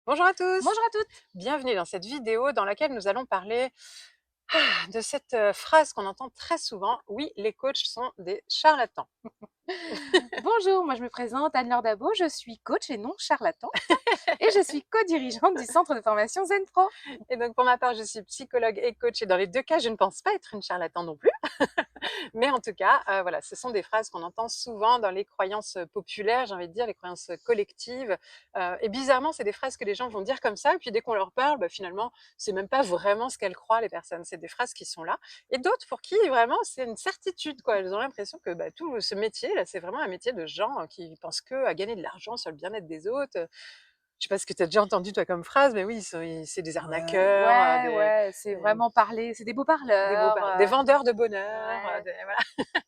Bonjour à tous, Bonjour à toutes. bienvenue dans cette vidéo dans laquelle nous allons parler de cette phrase qu'on entend très souvent. Oui, les coachs sont des charlatans. Bonjour, moi je me présente Anne-Laure Dabo, je suis coach et non charlatan et je suis co-dirigeante du centre de formation Zen Pro. Et donc pour ma part, je suis psychologue et coach et dans les deux cas, je ne pense pas être une charlatan non plus. Mais en tout cas, voilà, ce sont des phrases qu'on entend souvent dans les croyances populaires, j'ai envie de dire, les croyances collectives. Et bizarrement, c'est des phrases que les gens vont dire comme ça, et puis dès qu'on leur parle, bah, finalement, c'est même pas vraiment ce qu'elles croient, les personnes. C'est des phrases qui sont là. Et d'autres pour qui, vraiment, c'est une certitude, quoi. Elles ont l'impression que bah, tout ce métier-là, c'est vraiment un métier de gens qui pensent que à gagner de l'argent sur le bien-être des autres. Je sais pas ce que tu as déjà entendu, toi, comme phrase, mais oui, c'est des Ouais, arnaqueurs, ouais, ouais, c'est des, vraiment parler, c'est des beaux des, beaux, parleurs, des vendeurs de bonheur, ouais, voilà.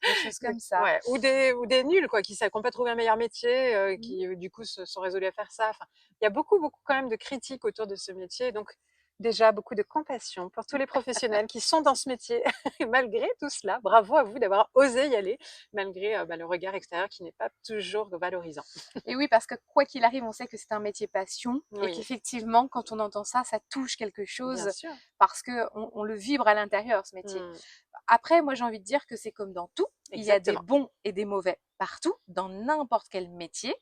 des choses comme ça. Ouais, ou des nuls quoi, qui n'ont pas trouvé un meilleur métier, Mhm. qui du coup se sont résolus à faire ça. Enfin, il y a beaucoup, beaucoup quand même de critiques autour de ce métier. Donc déjà beaucoup de compassion pour tous les professionnels qui sont dans ce métier. Et malgré tout cela, bravo à vous d'avoir osé y aller, malgré bah, le regard extérieur qui n'est pas toujours valorisant. Et oui, parce que quoi qu'il arrive, on sait que c'est un métier passion et Oui, qu'effectivement, quand on entend ça, ça touche quelque bien chose sûr. parce que on le vibre à l'intérieur, ce métier. Hmm, Après, moi, j'ai envie de dire que c'est comme dans tout. Il y a des exactement. bons et des mauvais partout, dans n'importe quel métier,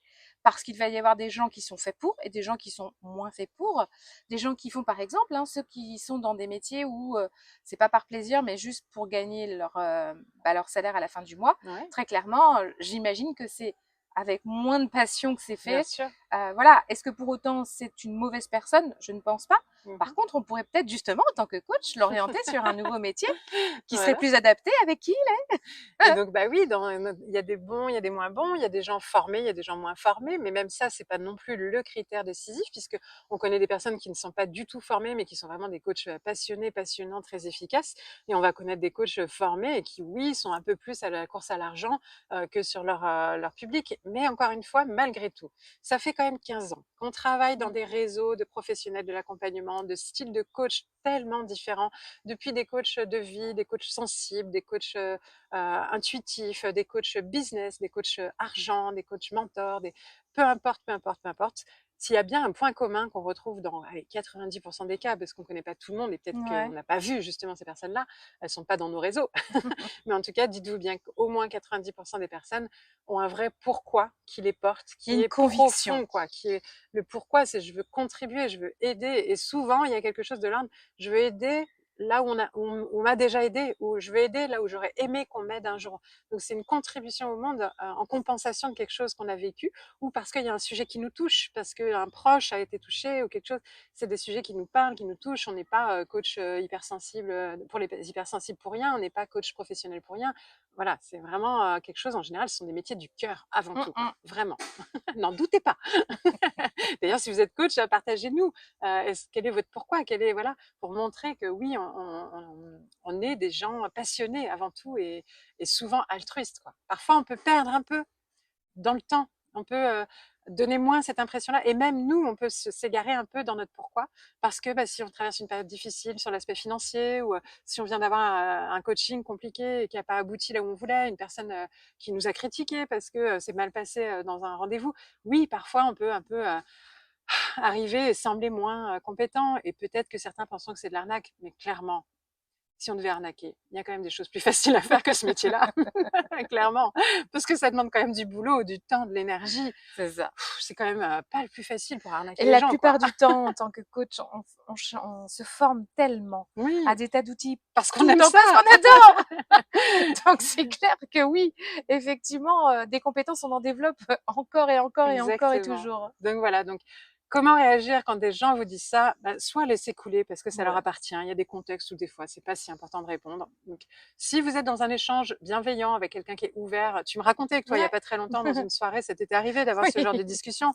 parce qu'il va y avoir des gens qui sont faits pour et des gens qui sont moins faits pour. Des gens qui font, par exemple, hein, ceux qui sont dans des métiers où c'est pas par plaisir, mais juste pour gagner leur salaire à la fin du mois. Ouais, Très clairement, j'imagine que c'est avec moins de passion que c'est bien fait. sûr. Voilà. Est-ce que pour autant c'est une mauvaise personne? Je ne pense pas. Par Mhm. contre, on pourrait peut-être justement, en tant que coach, l'orienter sur un nouveau métier qui serait Voilà. plus adapté avec qui il est. Et donc, bah oui, il y a des bons, il y a des moins bons, il y a des gens formés, il y a des gens moins formés, mais même ça, c'est pas non plus le critère décisif, puisque on connaît des personnes qui ne sont pas du tout formées, mais qui sont vraiment des coachs passionnés, passionnants, très efficaces. Et on va connaître des coachs formés et qui, oui, sont un peu plus à la course à l'argent que sur leur public. Mais encore une fois, malgré tout, ça fait quand même 15 ans qu'on travaille dans des réseaux de professionnels de l'accompagnement, de styles de coach tellement différents, depuis des coachs de vie, des coachs sensibles, des coachs intuitifs, des coachs business, des coachs argent, des coachs mentors, peu importe, peu importe, peu importe. S'il y a bien un point commun qu'on retrouve dans allez, 90% des cas, parce qu'on ne connaît pas tout le monde et peut-être qu'on Ouais. n'a pas vu justement ces personnes-là, elles ne sont pas dans nos réseaux. Mais en tout cas, dites-vous bien qu'au moins 90% des personnes ont un vrai pourquoi qui les porte, Il y a qui une est conviction. profond, quoi. Qui est le pourquoi, c'est je veux contribuer, je veux aider. Et souvent, il y a quelque chose de l'ordre, je veux aider là où on m'a déjà aidé, ou je veux aider là où j'aurais aimé qu'on m'aide un jour. Donc c'est une contribution au monde en compensation de quelque chose qu'on a vécu, ou parce qu'il y a un sujet qui nous touche, parce qu'un proche a été touché ou quelque chose. C'est des sujets qui nous parlent, qui nous touchent. On n'est pas coach hypersensible pour les hypersensibles pour rien, on n'est pas coach professionnel pour rien. Voilà, c'est vraiment quelque chose, en général, ce sont des métiers du cœur avant Mm tout, quoi. -mm. Vraiment. N'en doutez pas. D'ailleurs, si vous êtes coach, partagez-nous. Quel est votre pourquoi? Quel est, voilà, pour montrer que oui, on est des gens passionnés avant tout et souvent altruistes, quoi. Parfois, on peut perdre un peu dans le temps. On peut donner moins cette impression-là. Et même nous, on peut s'égarer un peu dans notre pourquoi. Parce que bah, si on traverse une période difficile sur l'aspect financier ou si on vient d'avoir un coaching compliqué et qui n'a pas abouti là où on voulait, une personne qui nous a critiqué parce que c'est mal passé dans un rendez-vous, oui, parfois on peut un peu arriver et sembler moins compétent. Et peut-être que certains pensent que c'est de l'arnaque, mais clairement, si on devait arnaquer, il y a quand même des choses plus faciles à faire que ce métier-là, clairement, parce que ça demande quand même du boulot, du temps, de l'énergie. C'est ça. C'est quand même pas le plus facile pour Et arnaquer les la gens, quoi. plupart du temps, en tant que coach, on se forme tellement à Oui, des tas d'outils parce qu'on tout le aime temps parce ça. qu'on adore. Donc c'est clair que oui, effectivement, des compétences, on en développe encore et encore et encore et Exactement. toujours. Donc voilà, donc comment réagir quand des gens vous disent ça? Bah, soit laisser couler parce que ça leur Ouais. appartient. Il y a des contextes où des fois c'est pas si important de répondre. Donc si vous êtes dans un échange bienveillant avec quelqu'un qui est ouvert, tu me racontais que toi il y a Ouais. pas très longtemps dans une soirée, ça t'était arrivé d'avoir ce genre Oui. de discussion.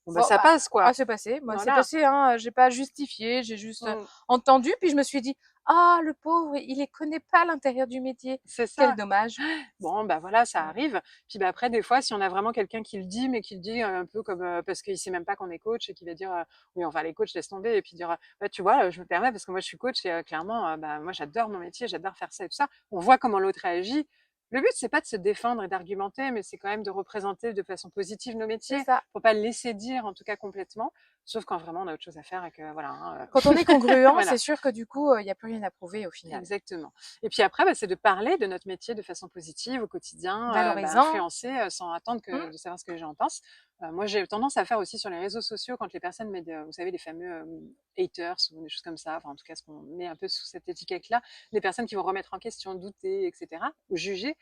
Bon bah Bon, ça bah, passe quoi. c'est passé. Moi, c'est Voilà. passé, hein, j'ai pas justifié, j'ai juste, Mm. entendu, puis je me suis dit: «Ah, le pauvre, il les connaît pas l'intérieur du métier. C'est Quel ça. dommage». Bon, bah voilà, ça Mmh. arrive. Puis bah, après, des fois, si on a vraiment quelqu'un qui le dit, mais qui le dit un peu comme parce qu'il sait même pas qu'on est coach et qui va dire oui, enfin les coachs laisse tomber et puis dire bah tu vois, je me permets parce que moi je suis coach et clairement, bah moi j'adore mon métier, j'adore faire ça et tout ça. On voit comment l'autre réagit. Le but, c'est pas de se défendre et d'argumenter, mais c'est quand même de représenter de façon positive nos C'est métiers. ça. Faut pas le laisser dire, en tout cas complètement, sauf quand vraiment on a autre chose à faire et que voilà. Quand on est congruent, Voilà. c'est sûr que du coup, il y a plus rien à prouver au final. Exactement. Et puis après, c'est de parler de notre métier de façon positive au quotidien, Valorisant. influencer sans attendre Mmh. de savoir ce que les gens en pensent. Moi, j'ai tendance à faire aussi sur les réseaux sociaux quand les personnes mettent, vous savez, les fameux haters ou des choses comme ça, enfin en tout cas ce qu'on met un peu sous cette étiquette-là, les personnes qui vont remettre en question, douter, etc., ou juger,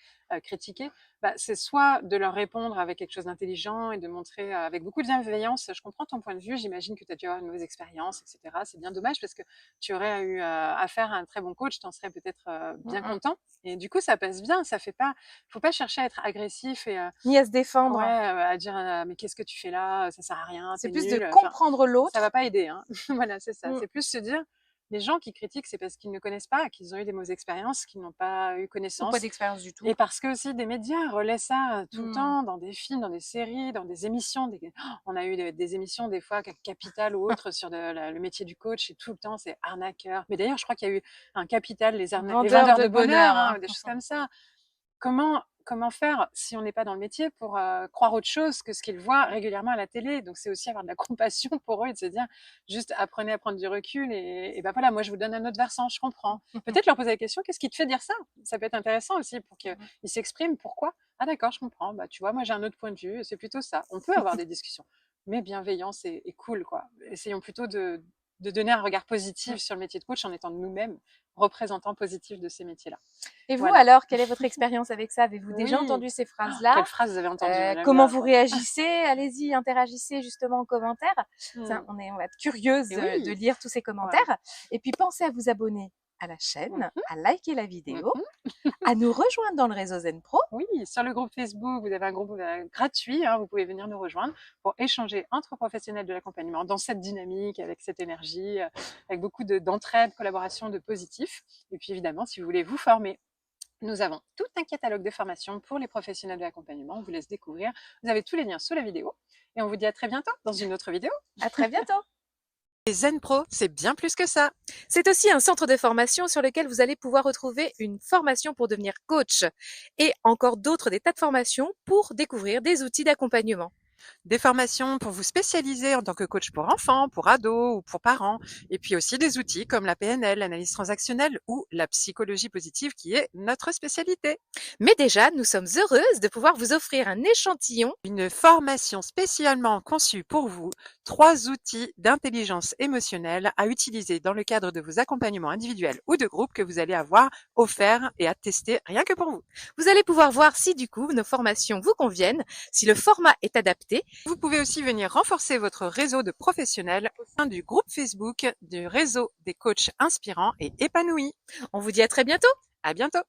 critiquer, c'est soit de leur répondre avec quelque chose d'intelligent et de montrer avec beaucoup de bienveillance, je comprends ton point de vue, j'imagine que tu as dû avoir une mauvaise expérience, etc. C'est bien dommage parce que tu aurais eu affaire à un très bon coach, tu en serais peut-être Mmh bien mh. content. Et du coup, ça passe bien. Ça fait pas, faut pas chercher à être agressif et Ni à se ouais, défendre. à dire mais qu'est-ce que tu fais là? Ça sert à rien, C'est t'es plus de nul. Enfin, comprendre ça va l'autre. pas aider, hein. Voilà, c'est ça. Mmh. C'est plus se dire, les gens qui critiquent, c'est parce qu'ils ne connaissent pas, qu'ils ont eu des mauvaises expériences, qu'ils n'ont pas eu Ou pas connaissance. d'expérience du tout. Et parce que aussi des médias relaient ça tout le Mmh. temps, dans des films, dans des séries, dans des émissions. On a eu des émissions des fois, Capital ou autres, sur le métier du coach, et tout le temps c'est arnaqueur. Mais d'ailleurs, je crois qu'il y a eu un Capital, les Vendeur vendeurs de de bonheur, bonheur, hein. hein, des choses comme ça. Comment faire si on n'est pas dans le métier pour croire autre chose que ce qu'ils voient régulièrement à la télé? Donc c'est aussi avoir de la compassion pour eux et de se dire juste apprenez à prendre du recul et voilà, moi je vous donne un autre versant, je comprends. Peut-être leur poser la question, qu'est-ce qui te fait dire ça? Ça peut être intéressant aussi pour qu'ils s'expriment. Pourquoi? Ah d'accord, je comprends. Tu vois, moi j'ai un autre point de vue, c'est plutôt ça. On peut avoir des discussions, mais bienveillance et cool, quoi. Essayons plutôt de donner un regard positif sur le métier de coach en étant nous-mêmes représentants positifs de ces métiers-là. Et vous Voilà. alors, quelle est votre expérience avec ça? Avez-vous déjà Oui. entendu ces Oh, quelle phrases-là? phrase vous avez entendue, Comment madame? vous réagissez? Allez-y, interagissez justement en commentaire. Ça, Mmh. on va être curieuse Et de oui, lire tous ces voilà. commentaires. Et puis pensez à vous abonner à la chaîne, Mmh à liker la mh. vidéo, Mmh. à nous rejoindre dans le réseau Zen Pro. Oui, sur le groupe Facebook, vous avez un groupe gratuit, hein, vous pouvez venir nous rejoindre pour échanger entre professionnels de l'accompagnement dans cette dynamique, avec cette énergie, avec beaucoup d'entraide, collaboration, de positif. Et puis évidemment, si vous voulez vous former, nous avons tout un catalogue de formations pour les professionnels de l'accompagnement. On vous laisse découvrir. Vous avez tous les liens sous la vidéo. Et on vous dit à très bientôt dans une autre vidéo. À très bientôt. Les Zen Pro, c'est bien plus que ça. C'est aussi un centre de formation sur lequel vous allez pouvoir retrouver une formation pour devenir coach et encore d'autres, des tas de formations pour découvrir des outils d'accompagnement. Des formations pour vous spécialiser en tant que coach pour enfants, pour ados ou pour parents. Et puis aussi des outils comme la PNL, l'analyse transactionnelle ou la psychologie positive qui est notre spécialité. Mais déjà, nous sommes heureuses de pouvoir vous offrir un échantillon. Une formation spécialement conçue pour vous, 3 outils d'intelligence émotionnelle à utiliser dans le cadre de vos accompagnements individuels ou de groupe que vous allez avoir offerts et à tester rien que pour vous. Vous allez pouvoir voir si du coup nos formations vous conviennent, si le format est adapté. Vous pouvez aussi venir renforcer votre réseau de professionnels au sein du groupe Facebook du réseau des coachs inspirants et épanouis. On vous dit à très bientôt. À bientôt!